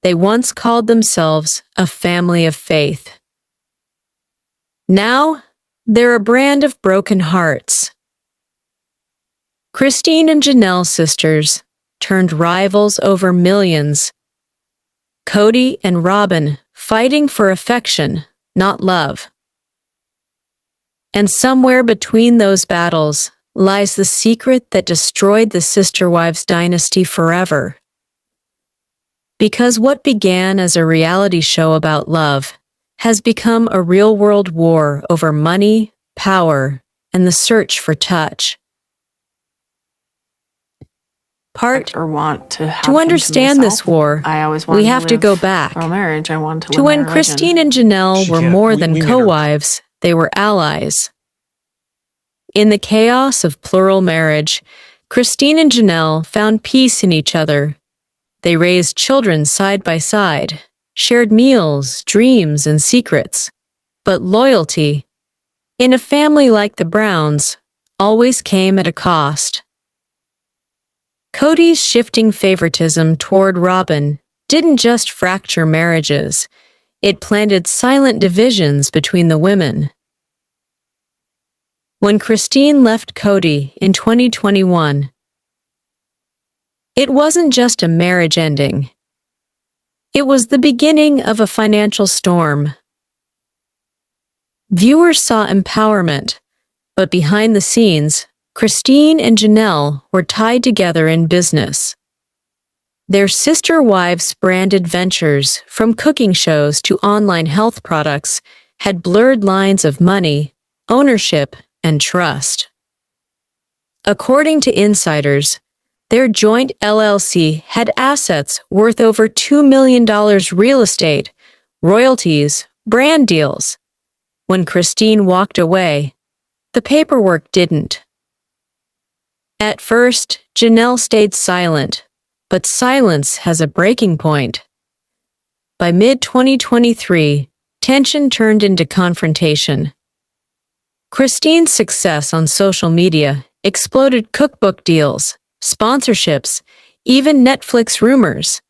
They once called themselves a family of faith. Now, they're a brand of broken hearts. Christine and Janelle sisters turned rivals over millions. Kody and Robyn fighting for affection, not love. And somewhere between those battles lies the secret that destroyed the Sister Wives dynasty forever. Because what began as a reality show about love has become a real-world war over money, power, and the search for touch. To understand this war, we have to go back to when Christine and Janelle were more than co-wives, they were allies. In the chaos of plural marriage, Christine and Janelle found peace in each other. They raised children side by side, shared meals, dreams, and secrets. But loyalty, in a family like the Browns, always came at a cost. Kody's shifting favoritism toward Robyn didn't just fracture marriages, it planted silent divisions between the women. When Christine left Kody in 2021, it wasn't just a marriage ending. It was the beginning of a financial storm. Viewers saw empowerment, but behind the scenes, Christine and Janelle were tied together in business. Their sister wives' branded ventures, from cooking shows to online health products, had blurred lines of money, ownership, and trust. According to insiders, their joint LLC had assets worth over $2 million real estate, royalties, brand deals. When Christine walked away, the paperwork didn't. At first, Janelle stayed silent, but silence has a breaking point. By mid-2023, tension turned into confrontation. Christine's success on social media exploded cookbook deals, sponsorships, even Netflix rumors.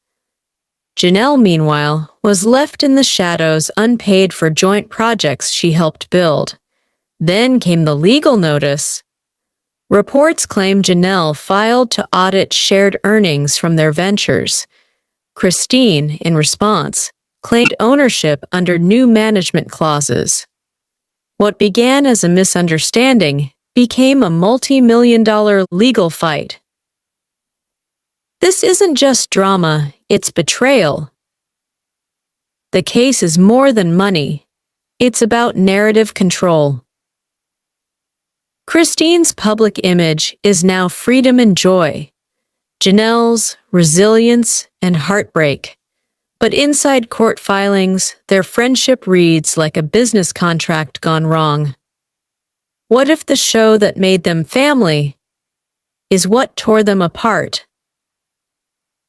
Janelle, meanwhile, was left in the shadows unpaid for joint projects she helped build. Then came the legal notice. Reports claim Janelle filed to audit shared earnings from their ventures. Christine, in response, claimed ownership under new management clauses. What began as a misunderstanding became a multi-million-dollar legal fight. This isn't just drama, it's betrayal. The case is more than money. It's about narrative control. Christine's public image is now freedom and joy. Janelle's, resilience and heartbreak. But inside court filings, their friendship reads like a business contract gone wrong. What if the show that made them family is what tore them apart?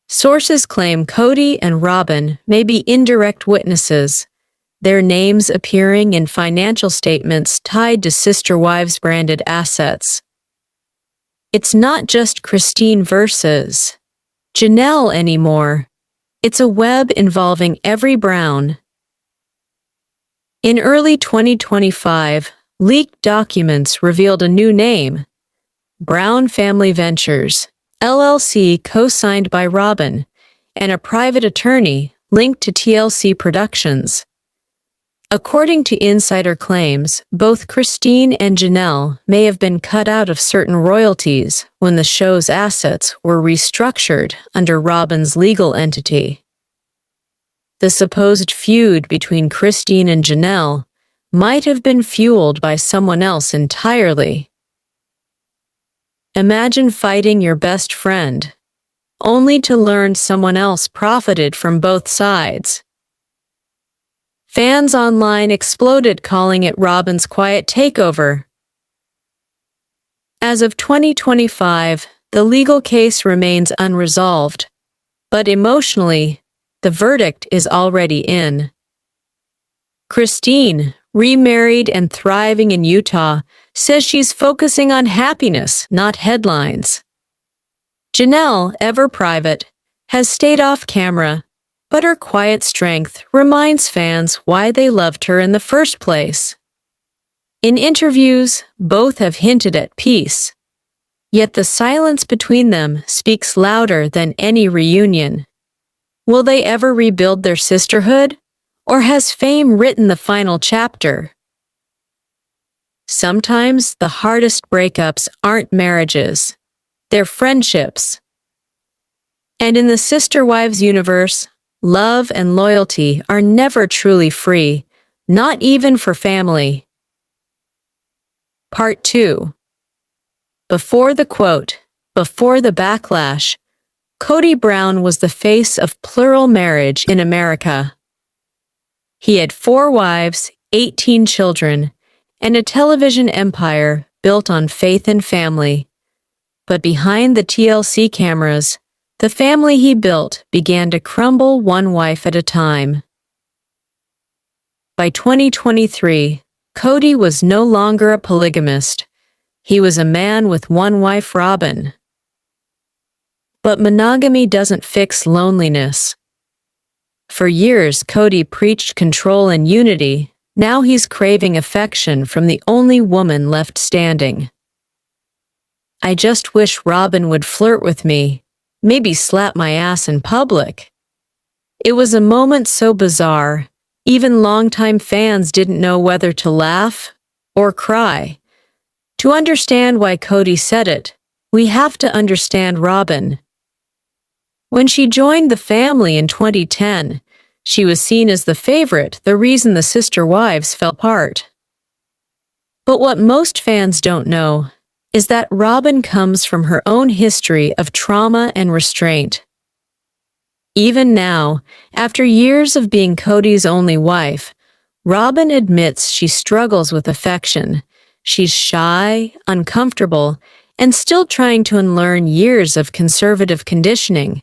Sources claim Kody and Robyn may be indirect witnesses, their names appearing in financial statements tied to Sister Wives branded assets. It's not just Christine versus Janelle anymore. It's a web involving every Brown. In early 2025, leaked documents revealed a new name, Brown Family Ventures, LLC co-signed by Robyn, and a private attorney linked to TLC Productions. According to insider claims, both Christine and Janelle may have been cut out of certain royalties when the show's assets were restructured under Robyn's legal entity. The supposed feud between Christine and Janelle might have been fueled by someone else entirely. Imagine fighting your best friend, only to learn someone else profited from both sides. Fans online exploded, calling it Robyn's quiet takeover. As of 2025, the legal case remains unresolved, but emotionally, the verdict is already in. Christine, remarried and thriving in Utah, says she's focusing on happiness, not headlines. Janelle, ever private, has stayed off camera, but her quiet strength reminds fans why they loved her in the first place. In interviews, both have hinted at peace. Yet the silence between them speaks louder than any reunion. Will they ever rebuild their sisterhood? Or has fame written the final chapter? Sometimes the hardest breakups aren't marriages, they're friendships. And in the Sister Wives universe, love and loyalty are never truly free, not even for family. Part 2. Before the quote, before the backlash, Kody Brown was the face of plural marriage in America. He had 4 wives, 18 children, and a television empire built on faith and family. But behind the TLC cameras, the family he built began to crumble one wife at a time. By 2023, Kody was no longer a polygamist. He was a man with one wife, Robyn. But monogamy doesn't fix loneliness. For years, Kody preached control and unity. Now he's craving affection from the only woman left standing. I just wish Robyn would flirt with me, maybe slap my ass in public. It was a moment so bizarre, even longtime fans didn't know whether to laugh or cry. To understand why Kody said it, we have to understand Robyn. When she joined the family in 2010, she was seen as the favorite, the reason the Sister Wives fell apart. But what most fans don't know is that Robyn comes from her own history of trauma and restraint. Even now, after years of being Kody's only wife, Robyn admits she struggles with affection. She's shy, uncomfortable, and still trying to unlearn years of conservative conditioning.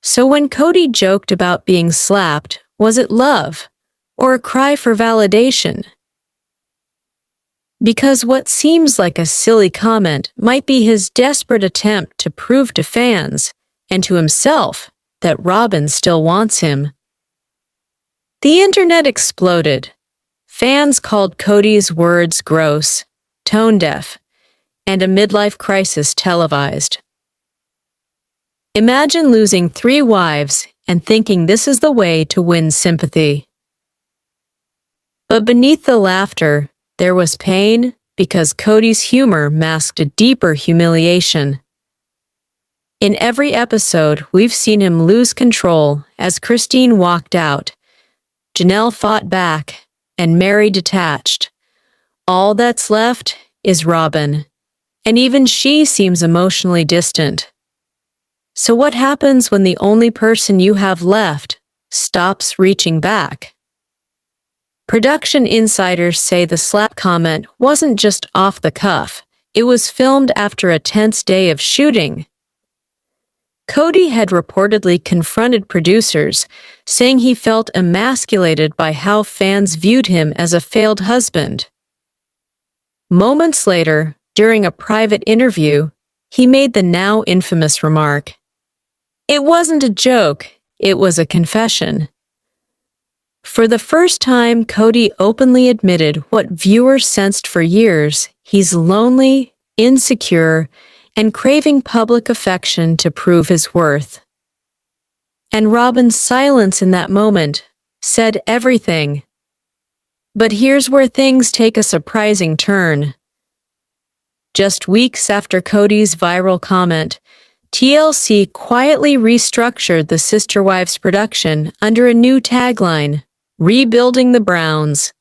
So when Kody joked about being slapped, was it love or a cry for validation? Because what seems like a silly comment might be his desperate attempt to prove to fans and to himself that Robyn still wants him. The internet exploded. Fans called Kody's words gross, tone-deaf, and a midlife crisis televised. Imagine losing 3 wives and thinking this is the way to win sympathy. But beneath the laughter, there was pain because Kody's humor masked a deeper humiliation. In every episode, we've seen him lose control as Christine walked out. Janelle fought back, and Mary detached. All that's left is Robyn, and even she seems emotionally distant. So what happens when the only person you have left stops reaching back? Production insiders say the slap comment wasn't just off the cuff, it was filmed after a tense day of shooting. Kody had reportedly confronted producers, saying he felt emasculated by how fans viewed him as a failed husband. Moments later, during a private interview, he made the now infamous remark, "It wasn't a joke, it was a confession." For the first time, Kody openly admitted what viewers sensed for years: he's lonely, insecure, and craving public affection to prove his worth. And Robyn's silence in that moment said everything. But here's where things take a surprising turn. Just weeks after Kody's viral comment, TLC quietly restructured the Sister Wives production under a new tagline, "Rebuilding the Browns."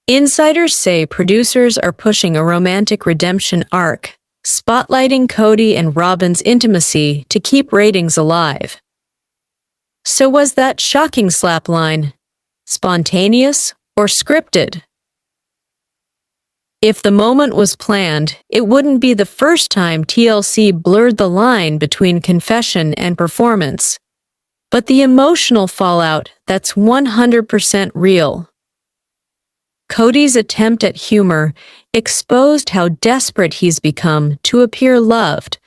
Insiders say producers are pushing a romantic redemption arc, spotlighting Kody and Robyn's intimacy to keep ratings alive. So was that shocking slap line spontaneous or scripted? If the moment was planned, it wouldn't be the first time TLC blurred the line between confession and performance. But the emotional fallout, that's 100% real. Kody's attempt at humor exposed how desperate he's become to appear loved,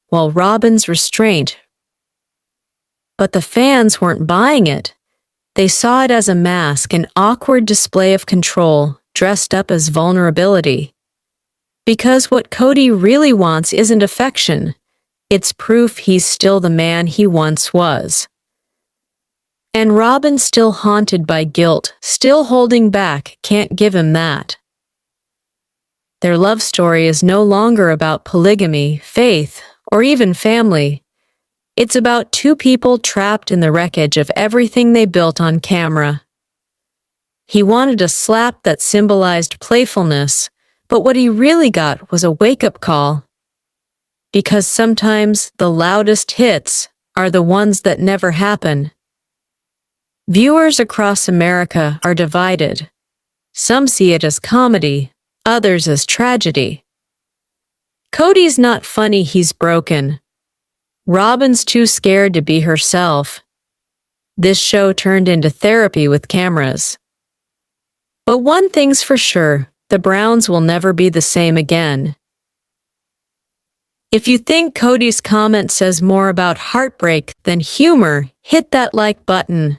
while Robyn's restraint But the fans weren't buying it. They saw it as a mask, an awkward display of control, dressed up as vulnerability. Because what Kody really wants isn't affection. It's proof he's still the man he once was. And Robyn, still haunted by guilt, still holding back, can't give him that. Their love story is no longer about polygamy, faith, or even family. It's about two people trapped in the wreckage of everything they built on camera. He wanted a slap that symbolized playfulness, but what he really got was a wake-up call. Because sometimes the loudest hits are the ones that never happen. Viewers across America are divided. Some see it as comedy, others as tragedy. Kody's not funny, he's broken. Robyn's too scared to be herself. This show turned into therapy with cameras. But one thing's for sure, the Browns will never be the same again. If you think Kody's comment says more about heartbreak than humor, hit that like button.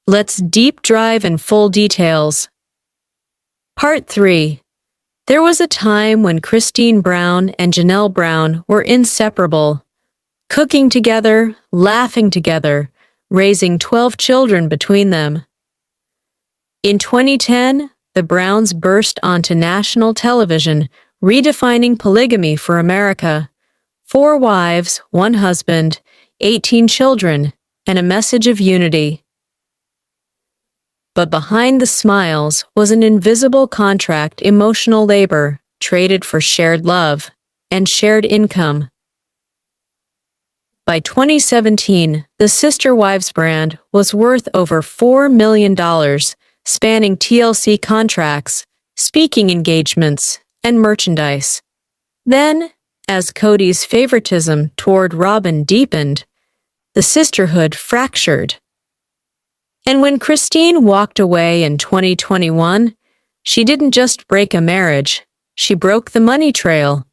Let's deep dive in full details. Part 3. There was a time when Christine Brown and Janelle Brown were inseparable, cooking together, laughing together, raising 12 children between them. In 2010, the Browns burst onto national television, redefining polygamy for America. 4 wives, 1 husband, 18 children, and a message of unity. But behind the smiles was an invisible contract, emotional labor, traded for shared love and shared income. By 2017, the Sister Wives brand was worth over $4 million, spanning TLC contracts, speaking engagements, and merchandise. Then, as Kody's favoritism toward Robyn deepened, the sisterhood fractured. And when Christine walked away in 2021, she didn't just break a marriage, she broke the money trail.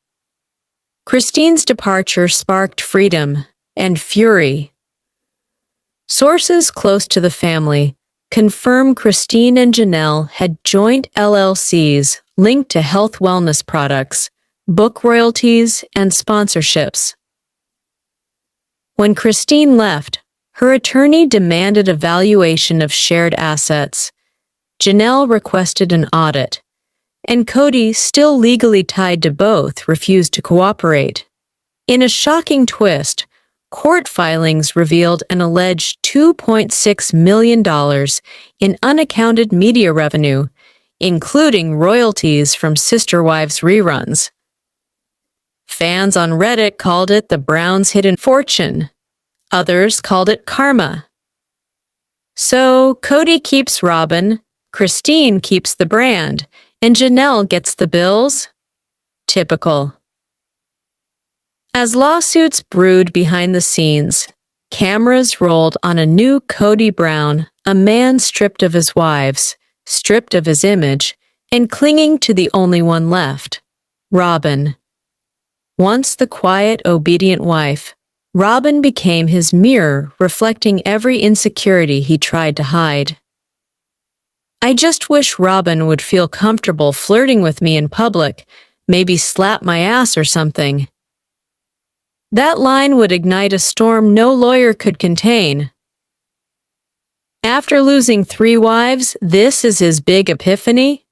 Christine's departure sparked freedom and fury. Sources close to the family confirm Christine and Janelle had joint LLCs linked to health wellness products, book royalties, and sponsorships. When Christine left, her attorney demanded a valuation of shared assets. Janelle requested an audit, and Kody, still legally tied to both, refused to cooperate. In a shocking twist, court filings revealed an alleged $2.6 million in unaccounted media revenue, including royalties from Sister Wives reruns. Fans on Reddit called it the Browns' hidden fortune. Others called it karma. So Kody keeps Robyn, Christine keeps the brand, and Janelle gets the bills? Typical. As lawsuits brewed behind the scenes, cameras rolled on a new Kody Brown, a man stripped of his wives, stripped of his image, and clinging to the only one left, Robyn. Once the quiet, obedient wife, Robyn became his mirror, reflecting every insecurity he tried to hide. I just wish Robyn would feel comfortable flirting with me in public, maybe slap my ass or something. That line would ignite a storm no lawyer could contain. After losing 3 wives, this is his big epiphany?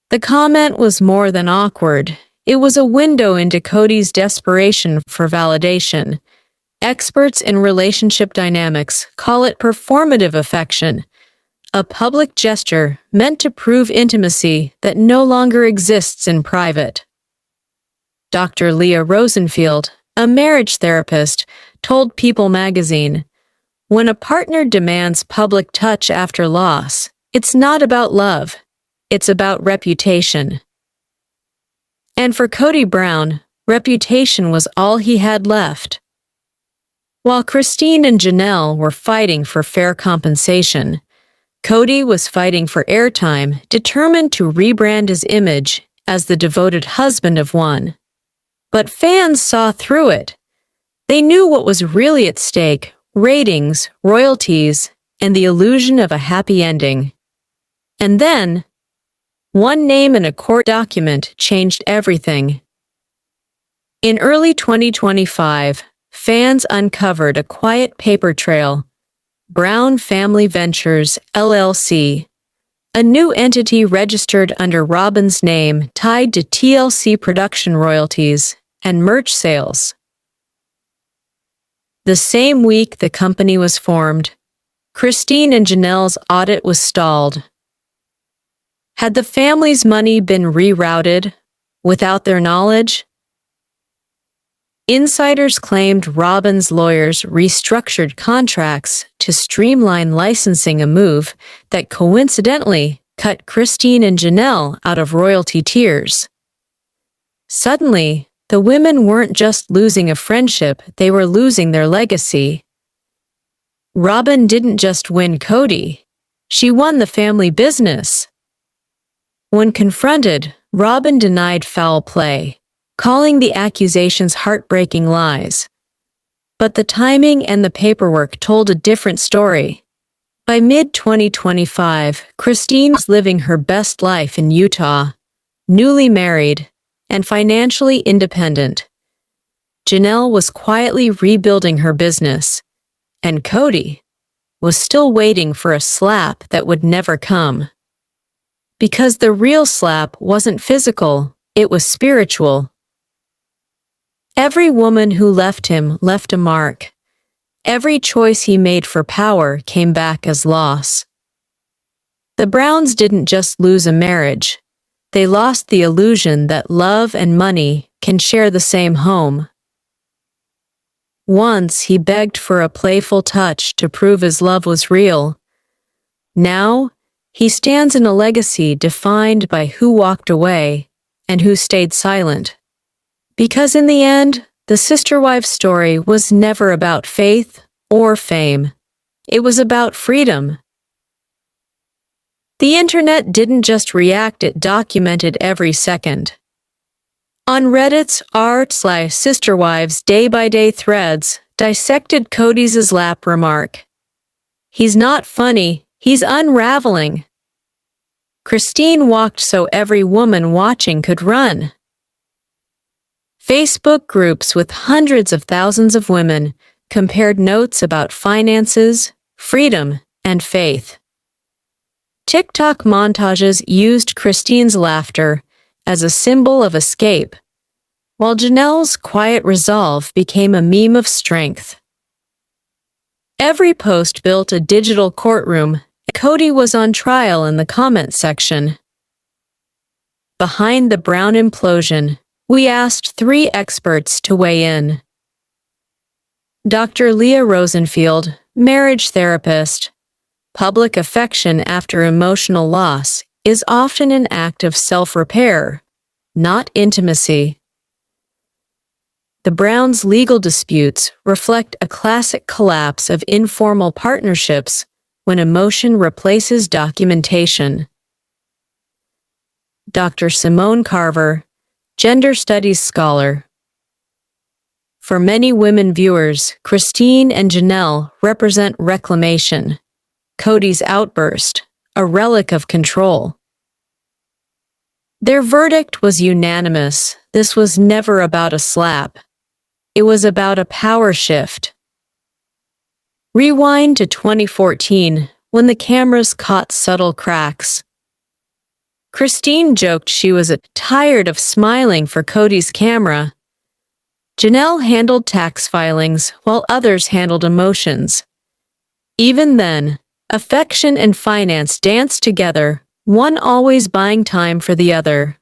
The comment was more than awkward. It was a window into Kody's desperation for validation. Experts in relationship dynamics call it performative affection, a public gesture meant to prove intimacy that no longer exists in private. Dr. Leah Rosenfield, a marriage therapist, told People magazine, "When a partner demands public touch after loss, it's not about love, it's about reputation." And for Kody Brown, reputation was all he had left. While Christine and Janelle were fighting for fair compensation, Kody was fighting for airtime, determined to rebrand his image as the devoted husband of one. But fans saw through it. They knew what was really at stake: ratings, royalties, and the illusion of a happy ending. And then, one name in a court document changed everything. In early 2025, fans uncovered a quiet paper trail: Brown Family Ventures, LLC, a new entity registered under Robyn's name tied to TLC production royalties and merch sales. The same week the company was formed, Christine and Janelle's audit was stalled. Had the family's money been rerouted without their knowledge? Insiders claimed Robyn's lawyers restructured contracts to streamline licensing, a move that coincidentally cut Christine and Janelle out of royalty tiers. Suddenly, the women weren't just losing a friendship, they were losing their legacy. Robyn didn't just win Kody, she won the family business. When confronted, Robyn denied foul play, calling the accusations heartbreaking lies. But the timing and the paperwork told a different story. By mid-2025, Christine was living her best life in Utah, newly married and financially independent. Janelle was quietly rebuilding her business, and Kody was still waiting for a slap that would never come. Because the real slap wasn't physical, it was spiritual. Every woman who left him left a mark. Every choice he made for power came back as loss. The Browns didn't just lose a marriage. They lost the illusion that love and money can share the same home. Once he begged for a playful touch to prove his love was real. Now, he stands in a legacy defined by who walked away and who stayed silent. Because in the end, the sister wives story was never about faith or fame. It was about freedom. The internet didn't just react, it documented every second. On Reddit's r/sisterwives day-by-day threads dissected Kody's lap remark. "He's not funny, he's unraveling." Christine walked so every woman watching could run. Facebook groups with hundreds of thousands of women compared notes about finances, freedom, and faith. TikTok montages used Christine's laughter as a symbol of escape, while Janelle's quiet resolve became a meme of strength. Every post built a digital courtroom. Kody was on trial in the comment section. Behind the Brown implosion, we asked 3 experts to weigh in. Dr. Leah Rosenfield, marriage therapist. Public affection after emotional loss is often an act of self-repair, not intimacy. The Browns' legal disputes reflect a classic collapse of informal partnerships when emotion replaces documentation. Dr. Simone Carver, gender studies scholar. For many women viewers, Christine and Janelle represent reclamation. Kody's outburst, a relic of control. Their verdict was unanimous. This was never about a slap. It was about a power shift. Rewind to 2014, when the cameras caught subtle cracks. Christine joked she was tired of smiling for Kody's camera. Janelle handled tax filings while others handled emotions. Even then, affection and finance danced together, one always buying time for the other.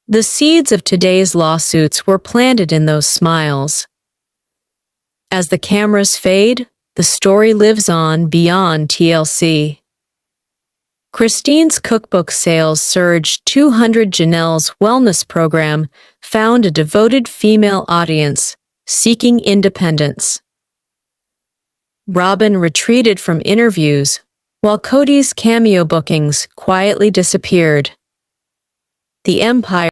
The seeds of today's lawsuits were planted in those smiles. As the cameras fade, the story lives on beyond TLC. Christine's cookbook sales surged. 200 Janelle's wellness program found a devoted female audience seeking independence. Robyn retreated from interviews, while Kody's cameo bookings quietly disappeared. The empire